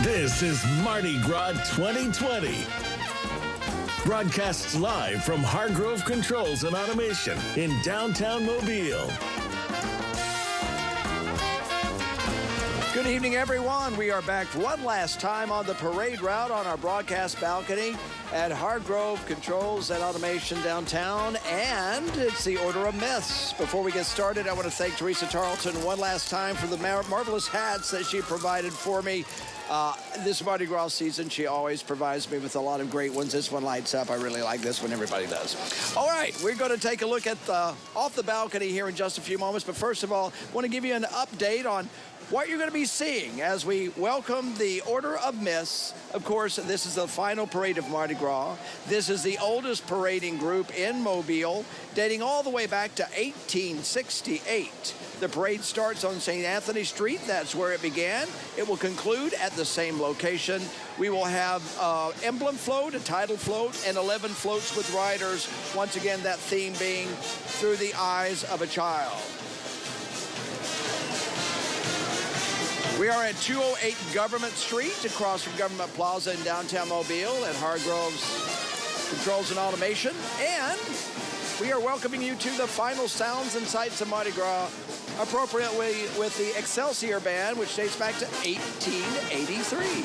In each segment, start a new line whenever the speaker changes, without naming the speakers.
This is Mardi Gras 2020. Broadcasts live from Hargrove Controls and Automation in downtown Mobile.
Good evening, everyone. We are back one last time on the parade route on our broadcast balcony at Hargrove Controls and Automation downtown, and it's the Order of Myths. Before we get started, I want to thank Teresa Tarleton one last time for the marvelous hats that she provided for me. This Mardi Gras season, she always provides me with a lot of great ones. This one lights up. I really like this one. Everybody does. All right, we're going to take a look at off the balcony here in just a few moments. But first of all, I want to give you an update on what you're going to be seeing as we welcome the Order of Myths. Of course, this is the final parade of Mardi Gras. This is the oldest parading group in Mobile, dating all the way back to 1868. The parade starts on St. Anthony Street. That's where it began. It will conclude at the same location. We will have emblem float, a title float, and 11 floats with riders. Once again, that theme being through the eyes of a child. We are at 208 Government Street, across from Government Plaza in downtown Mobile at Hargrove's Controls and Automation. And we are welcoming you to the final sounds and sights of Mardi Gras, appropriately with the Excelsior Band, which dates back to 1883.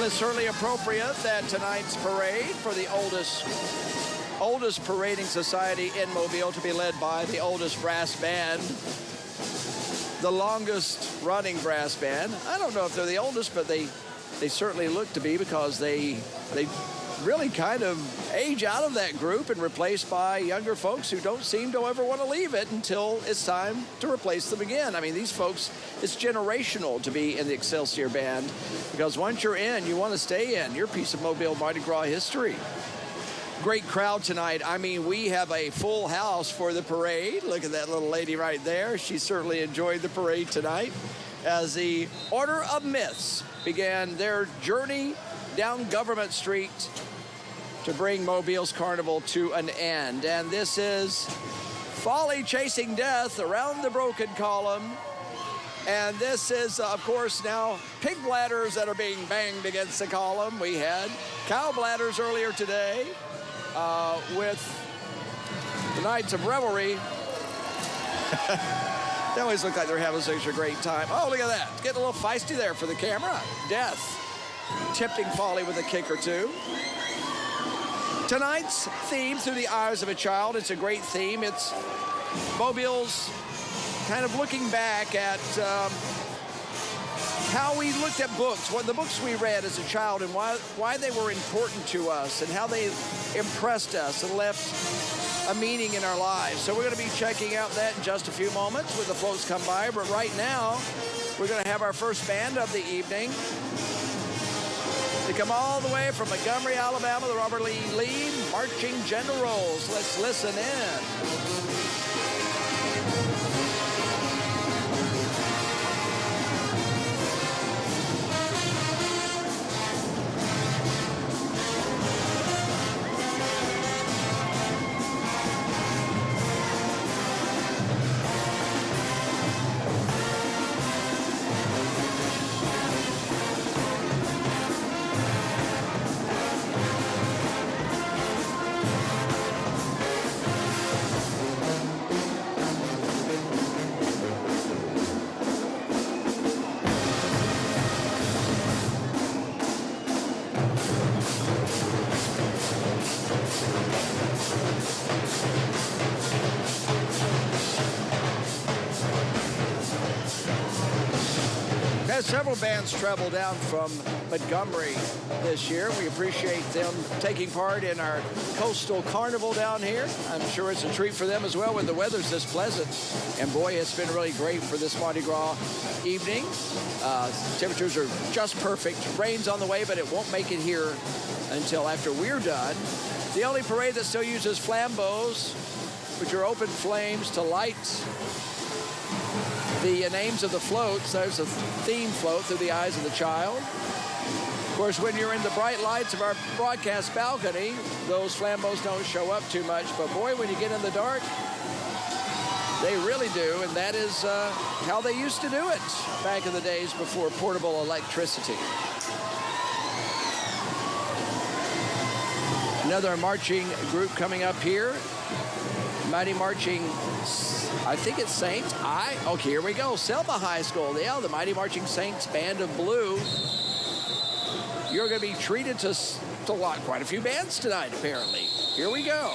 It's certainly appropriate that tonight's parade for the oldest parading society in Mobile to be led by the oldest brass band, the longest running brass band. I don't know if they're the oldest, but they certainly look to be, because they really kind of age out of that group and replaced by younger folks who don't seem to ever want to leave it until it's time to replace them again. I mean, these folks, it's generational to be in the Excelsior Band, because once you're in, you want to stay in. You're a piece of Mobile Mardi Gras history. Great crowd tonight. I mean, we have a full house for the parade. Look at that little lady right there. She certainly enjoyed the parade tonight as the Order of Myths began their journey down Government Street to bring Mobile's carnival to an end. And this is Folly Chasing Death around the broken column. And this is, of course, now pig bladders that are being banged against the column. We had cow bladders earlier today with the Nights of Revelry. They always look like they're having such a great time. Oh, look at that. It's getting a little feisty there for the camera. Death tempting Folly with a kick or two. Tonight's theme, Through the Eyes of a Child, it's a great theme. It's Mobile's kind of looking back at how we looked at books, what the books we read as a child, and why they were important to us, and how they impressed us and left a meaning in our lives. So we're going to be checking out that in just a few moments when the floats come by. But right now, we're going to have our first band of the evening. They come all the way from Montgomery, Alabama, the Robert Lee Marching Generals. Let's listen in. Had several bands travel down from Montgomery this year. We appreciate them taking part in our coastal carnival down here. I'm sure it's a treat for them as well when the weather's this pleasant. And boy, it's been really great for this Mardi Gras evening. Temperatures are just perfect. Rain's on the way, but it won't make it here until after we're done. The only parade that still uses flambeaus, which are open flames to light the names of the floats. There's a theme float through the eyes of the child. Of course, when you're in the bright lights of our broadcast balcony, those flambeaus don't show up too much. But boy, when you get in the dark, they really do. And that is how they used to do it back in the days before portable electricity. Another marching group coming up here. Mighty Marching, I think it's Saints. Okay, here we go. Selma High School. Yeah, the Mighty Marching Saints Band of Blue. You're going to be treated to quite a few bands tonight, apparently. Here we go.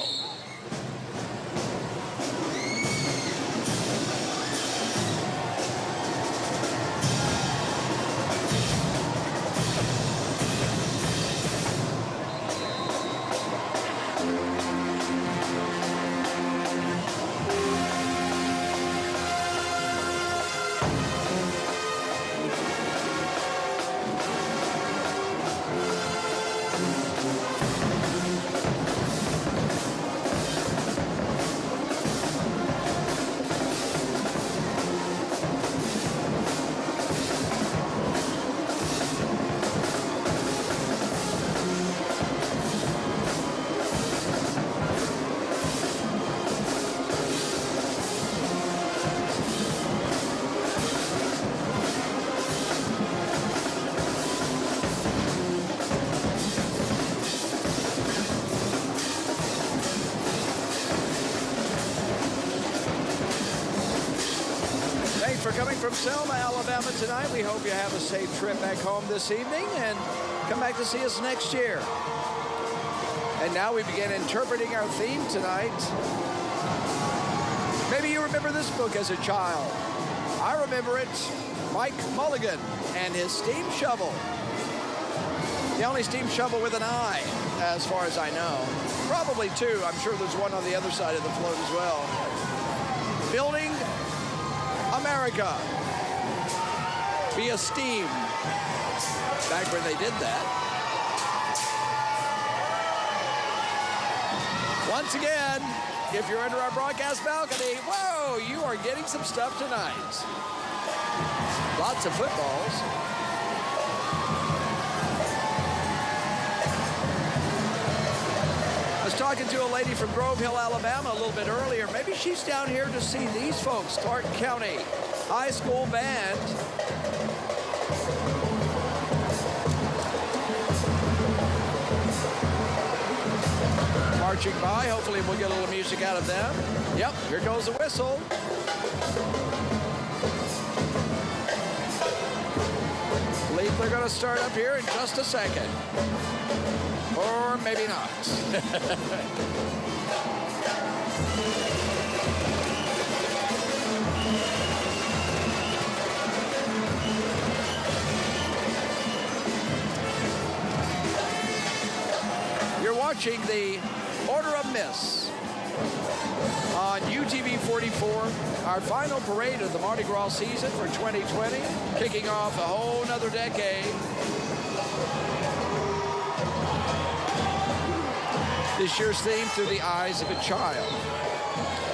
For coming from Selma, Alabama tonight. We hope you have a safe trip back home this evening and come back to see us next year. And now we begin interpreting our theme tonight. Maybe you remember this book as a child. I remember it, Mike Mulligan and his steam shovel. The only steam shovel with an I, as far as I know. Probably two. I'm sure there's one on the other side of the float as well. Building America via steam. Back when they did that. Once again, if you're under our broadcast balcony, whoa, you are getting some stuff tonight. Lots of footballs. I was talking to a lady from Grove Hill, Alabama a little bit earlier. Maybe she's down here to see these folks, Clark County High School Band. Marching by. Hopefully we'll get a little music out of them. Yep, here goes the whistle. I believe they're going to start up here in just a second. Or maybe not. You're watching the Order of Miss on UTV 44, our final parade of the Mardi Gras season for 2020, kicking off a whole nother decade. This year's theme, Through the Eyes of a Child.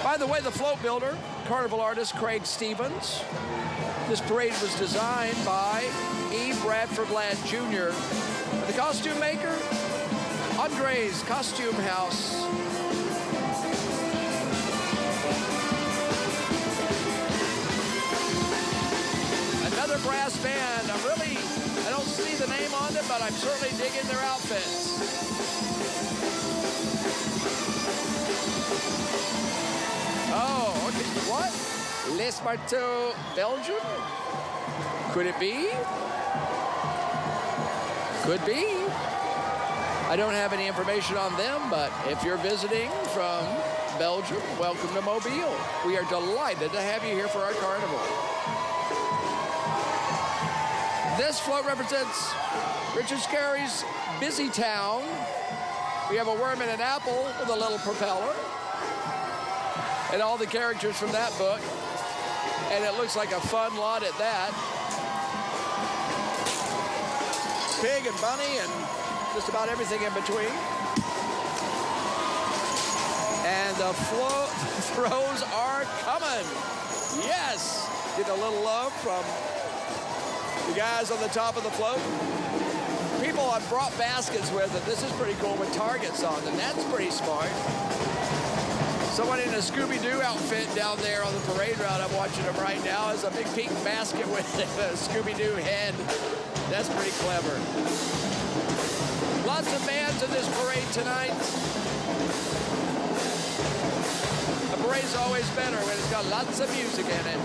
By the way, the float builder, carnival artist Craig Stevens. This parade was designed by E. Bradford Ladd Jr. The costume maker, Andre's Costume House. Another brass band. I don't see the name on them, but I'm certainly digging their outfits. Oh, okay. What? Les Marteaux, Belgium? Could it be? Could be. I don't have any information on them, but if you're visiting from Belgium, welcome to Mobile. We are delighted to have you here for our carnival. This float represents Richard Scarry's Busy Town. We have a worm and an apple with a little propeller. And all the characters from that book. And it looks like a fun lot at that. Pig and bunny and just about everything in between. And the throws are coming. Yes. Get a little love from the guys on the top of the float. People have brought baskets with them. This is pretty cool with targets on them. That's pretty smart. Someone in a Scooby-Doo outfit down there on the parade route, I'm watching them right now, has a big pink basket with a Scooby-Doo head. That's pretty clever. Lots of bands in this parade tonight. A parade's always better when it's got lots of music in it.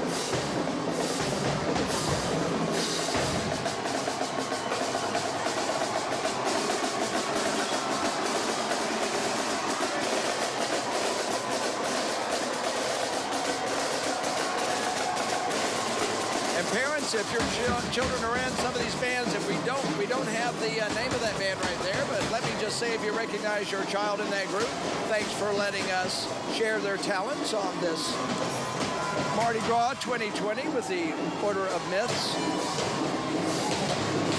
Parents, if your children are in some of these bands, if we don't have the name of that band right there, but let me just say, if you recognize your child in that group, thanks for letting us share their talents on this Mardi Gras 2020 with the Order of Myths.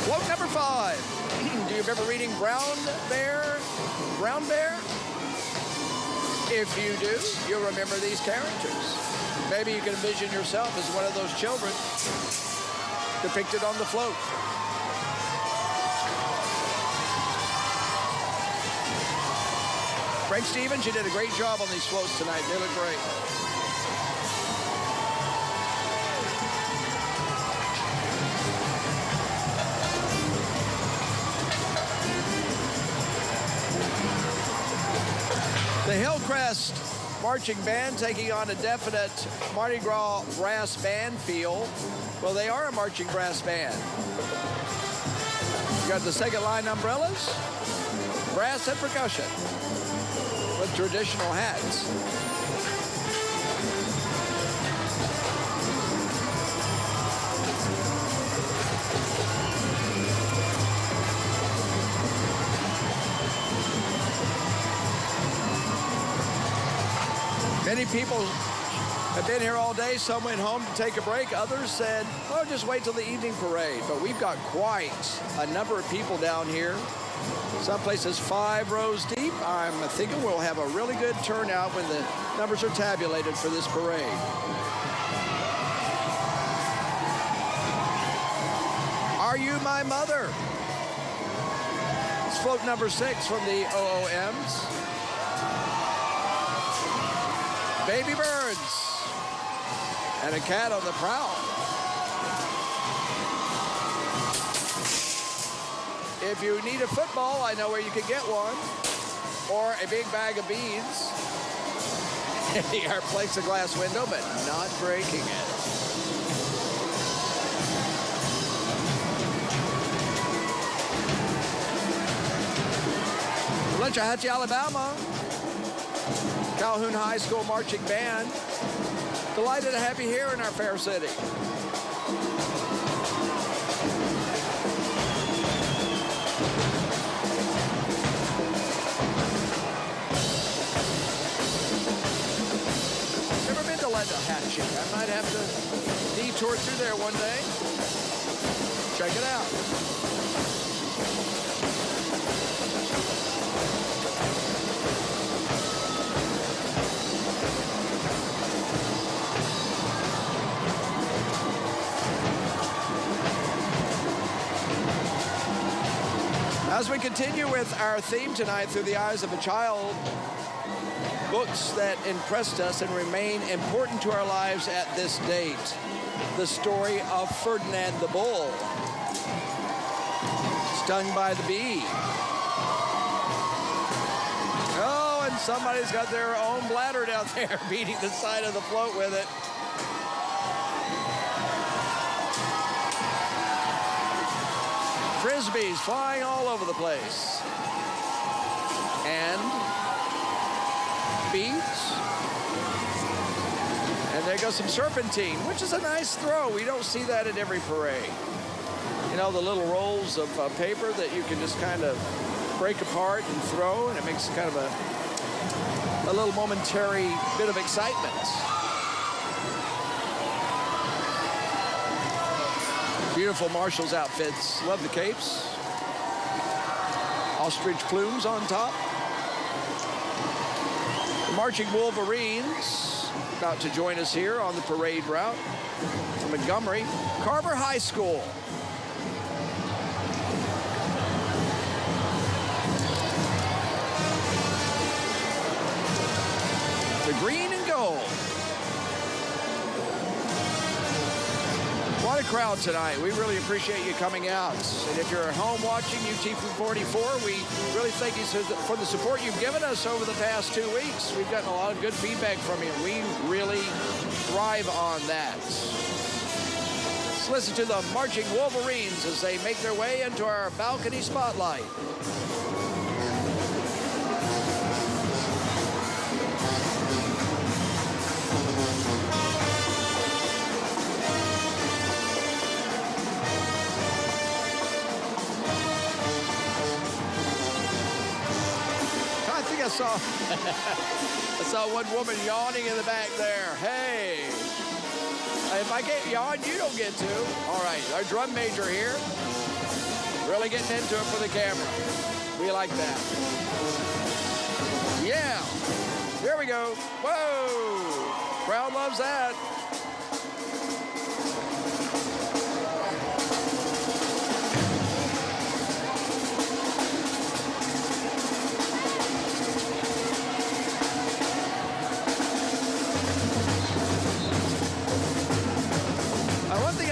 Float number 5. Do you remember reading Brown Bear? Brown Bear? If you do, you'll remember these characters. Maybe you can envision yourself as one of those children depicted on the float. Frank Stevens, you did a great job on these floats tonight. They look great. The Hillcrest Marching Band taking on a definite Mardi Gras brass band feel. Well, they are a marching brass band. You got the second line umbrellas, brass and percussion with traditional hats. Many people have been here all day. Some went home to take a break. Others said, oh, just wait till the evening parade. But we've got quite a number of people down here. Some places 5 rows deep. I'm thinking we'll have a really good turnout when the numbers are tabulated for this parade. Are You My Mother? It's float number 6 from the OOMs. Baby birds and a cat on the prowl. If you need a football, I know where you can get one, or a big bag of beads. Our plexiglass window, but not breaking it. Letchahatchee, Alabama. Calhoun High School Marching Band. Delighted to have you here in our fair city. Never been to Letchahatchee. I might have to detour through there one day. Check it out. As we continue with our theme tonight, Through the Eyes of a Child, books that impressed us and remain important to our lives at this date. The story of Ferdinand the Bull, stung by the bee. Oh, and somebody's got their own bladder down there beating the side of the float with it. Frisbees flying all over the place. And beads. And there goes some serpentine, which is a nice throw. We don't see that at every parade. You know, the little rolls of paper that you can just kind of break apart and throw, and it makes kind of a little momentary bit of excitement. Beautiful Marshall's outfits. Love the capes. Ostrich plumes on top. The Marching Wolverines about to join us here on the parade route from Montgomery. Carver High School. The green and gold. What a crowd tonight. We really appreciate you coming out. And if you're at home watching UT44, we really thank you for the support you've given us over the past 2 weeks. We've gotten a lot of good feedback from you. We really thrive on that. Let's listen to the Marching Wolverines as they make their way into our balcony spotlight. I saw one woman yawning in the back there. Hey, if I get yawn, you don't get to. All right, our drum major here, really getting into it for the camera. We like that. Yeah, here we go. Whoa, crowd loves that.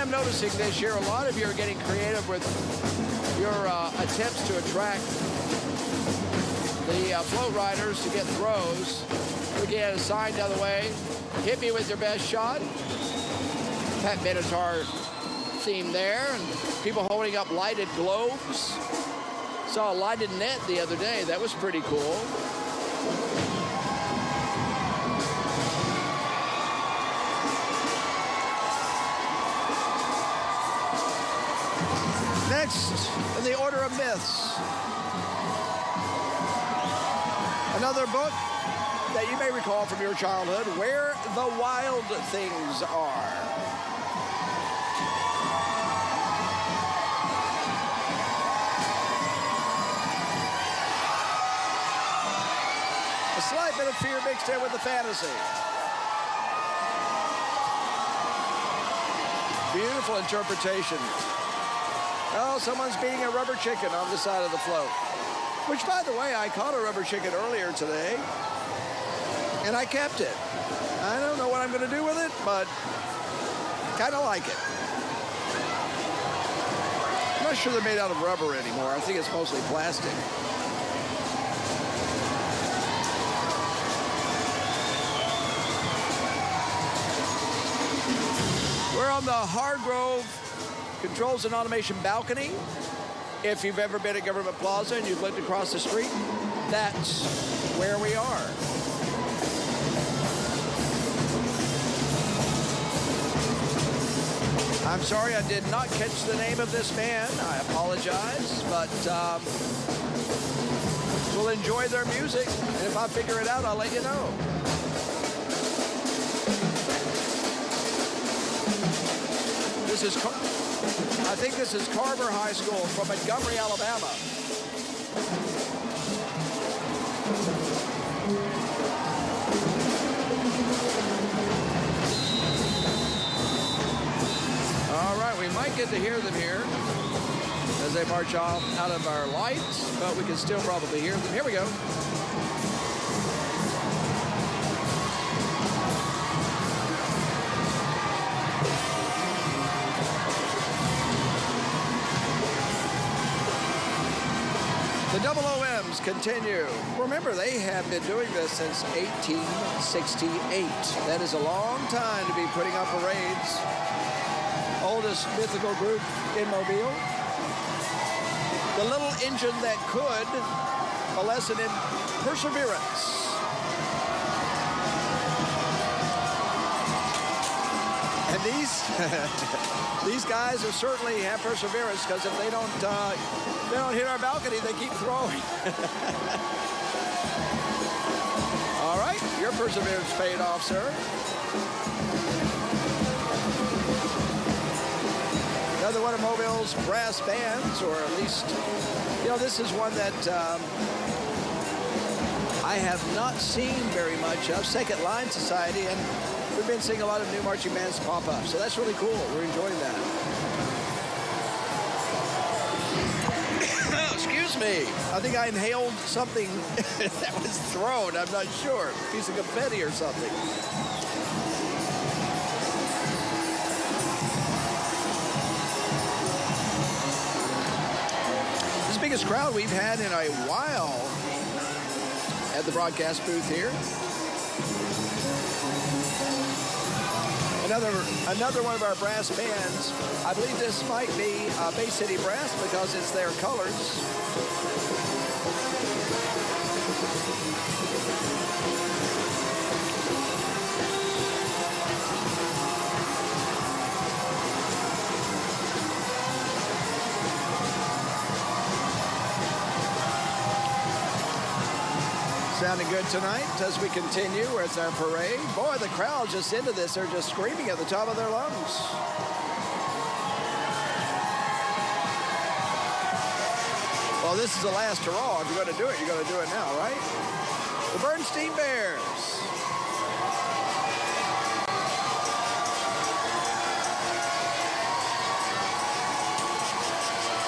I'm noticing this year, a lot of you are getting creative with your attempts to attract the float riders to get throws. Looking at a sign the other way, hit me with your best shot. Pat Benatar theme there, and people holding up lighted globes. Saw a lighted net the other day. That was pretty cool. Next, in the order of myths, another book that you may recall from your childhood, Where the Wild Things Are. A slight bit of fear mixed in with the fantasy. Beautiful interpretation. Oh, someone's beating a rubber chicken on the side of the float. Which, by the way, I caught a rubber chicken earlier today, and I kept it. I don't know what I'm going to do with it, but kind of like it. I'm not sure they're made out of rubber anymore. I think it's mostly plastic. We're on the Hargrove Controls and Automation balcony. If you've ever been at Government Plaza and you've looked across the street, that's where we are. I'm sorry I did not catch the name of this band. I apologize, but we'll enjoy their music, and if I figure it out, I'll let you know. I think this is Carver High School from Montgomery, Alabama. All right, we might get to hear them here as they march off out of our lights, but we can still probably hear them. Here we go. The double OMs continue. Remember, they have been doing this since 1868. That is a long time to be putting on parades. Oldest mythical group in Mobile. The little engine that could, a lesson in perseverance. And And these guys are certainly have perseverance, because if they don't hit our balcony, they keep throwing. All right, your perseverance paid off, sir. Another one of Mobile's brass bands, or at least, this is one that I have not seen very much of, Second Line Society, and we've been seeing a lot of new marching bands pop up, so that's really cool. We're enjoying that. Oh, excuse me. I think I inhaled something that was thrown. I'm not sure. A piece of confetti or something. This is the biggest crowd we've had in a while at the broadcast booth here. Another one of our brass bands. I believe this might be Bay City Brass, because it's their colors. Sounding good tonight as we continue with our parade. Boy, the crowd's just into this. They're just screaming at the top of their lungs. Well, this is the last hurrah. If you're going to do it, you're going to do it now, right? The Bernstein Bears.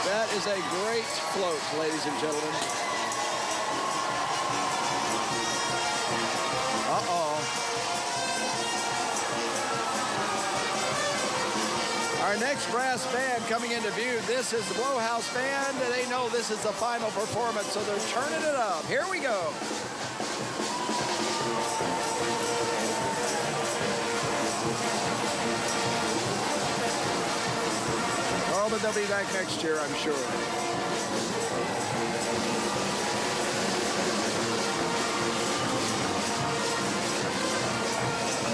That is a great float, ladies and gentlemen. Our next brass band coming into view, this is the Blowhouse Band, and they know this is the final performance, so they're turning it up. Here we go. Oh, but they'll be back next year, I'm sure.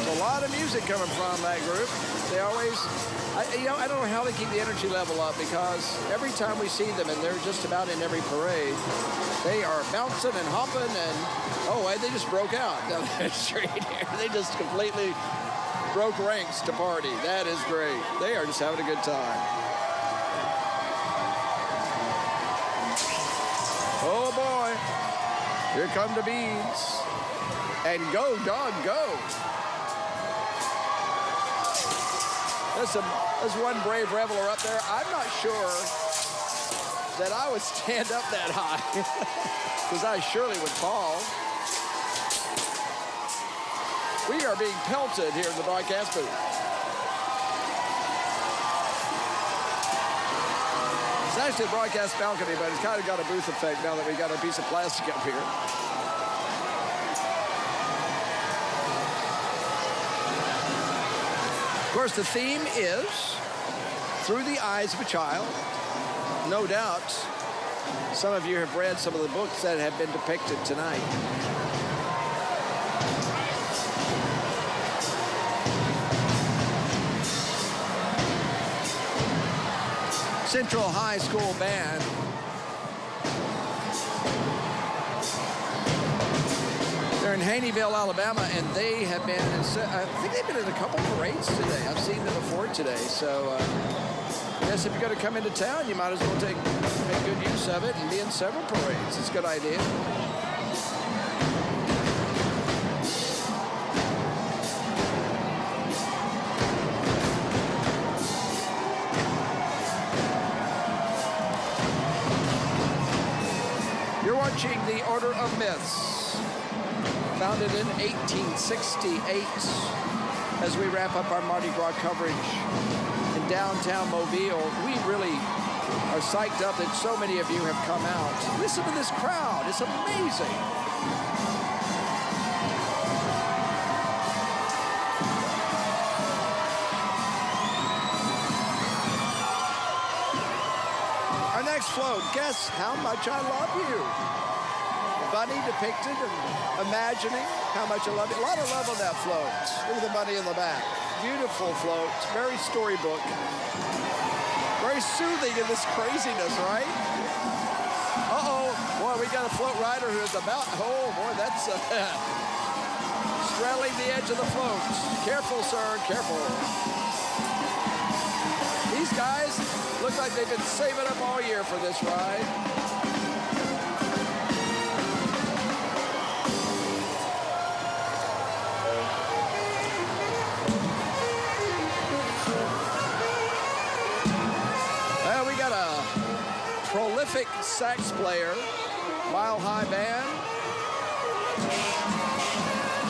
A lot of music coming from that group. They always, I don't know how they keep the energy level up, because every time we see them, and they're just about in every parade, they are bouncing and hopping, and they just broke out down that street here. They just completely broke ranks to party. That is great. They are just having a good time. Oh boy, here come the beads. And go, dog, go. There's one brave reveler up there. I'm not sure that I would stand up that high, because I surely would fall. We are being pelted here in the broadcast booth. It's actually a broadcast balcony, but it's kind of got a booth effect now that we got a piece of plastic up here. Of course, the theme is Through the Eyes of a Child. No doubt, some of you have read some of the books that have been depicted tonight. Central High School Band. They're in Haneyville, Alabama, and they have been, I think they've been in a couple parades today. I've seen them before today. So I guess if you're going to come into town, you might as well make good use of it and be in several parades. It's a good idea. You're watching the Order of Myths, founded in 1868, as we wrap up our Mardi Gras coverage in downtown Mobile. We really are psyched up that so many of you have come out. Listen to this crowd. It's amazing. Our next float, guess how much I love you. Bunny depicted and imagining how much I love you. A lot of love on that float. Look at the bunny in the back. beautiful floats, very storybook. Very soothing in this craziness, right? Uh-oh, boy, we got a float rider who's about, oh boy, that's straddling the edge of the floats. Careful, sir, careful. These guys look like they've been saving up all year for this ride. Well, we got a prolific sax player, Mile High Band.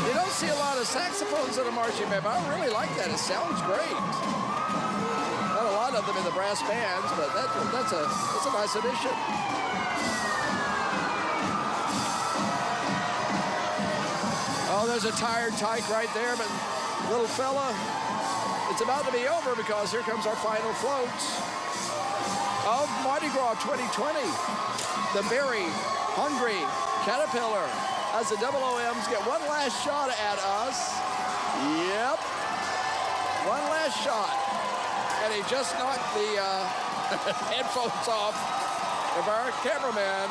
You don't see a lot of saxophones in a marching band, but I really like that. It sounds great. Not a lot of them in the brass bands, but that's a nice addition. Oh, there's a tired tyke right there, but little fella, it's about to be over because here comes our final floats of Mardi Gras 2020. The very hungry Caterpillar as the double OMs get one last shot at us. Yep, one last shot. And he just knocked the headphones off of our cameraman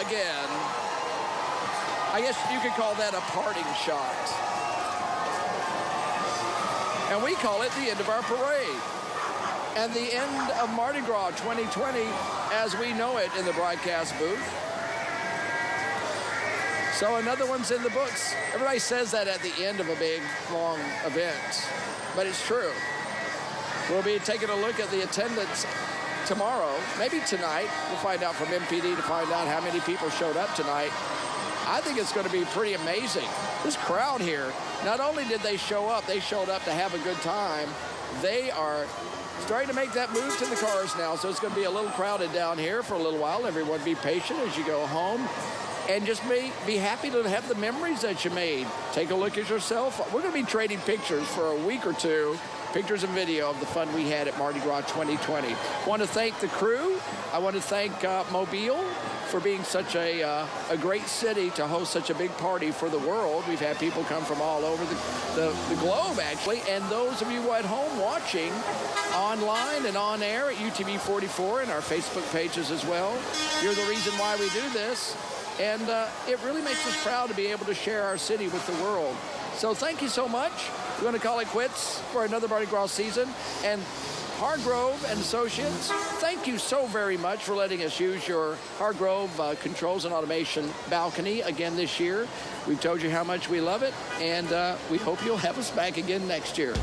again. I guess you could call that a parting shot. And we call it the end of our parade. And the end of Mardi Gras 2020 as we know it in the broadcast booth. So another one's in the books. Everybody says that at the end of a big, long event, but it's true. We'll be taking a look at the attendance tomorrow, maybe tonight. We'll find out from MPD to find out how many people showed up tonight. I think it's going to be pretty amazing. This crowd here, not only did they show up, they showed up to have a good time. They are starting to make that move to the cars now, so it's going to be a little crowded down here for a little while. Everyone be patient as you go home. And just be happy to have the memories that you made. Take a look at yourself. We're going to be trading pictures for a week or two, pictures and video of the fun we had at Mardi Gras 2020. I want to thank the crew. I want to thank Mobile for being such a great city to host such a big party for the world. We've had people come from all over the globe, actually. And those of you at home watching online and on air at UTV 44 and our Facebook pages as well, you're the reason why we do this. And it really makes us proud to be able to share our city with the world. So thank you so much. We're going to call it quits for another Mardi Gras season. And Hargrove and Associates, thank you so very much for letting us use your Hargrove controls and automation balcony again this year. We've told you how much we love it, and we hope you'll have us back again next year.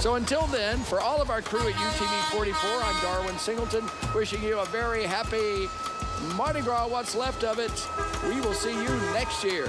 So until then, for all of our crew at UTV 44, I'm Darwin Singleton, wishing you a very happy Mardi Gras, what's left of it. We will see you next year.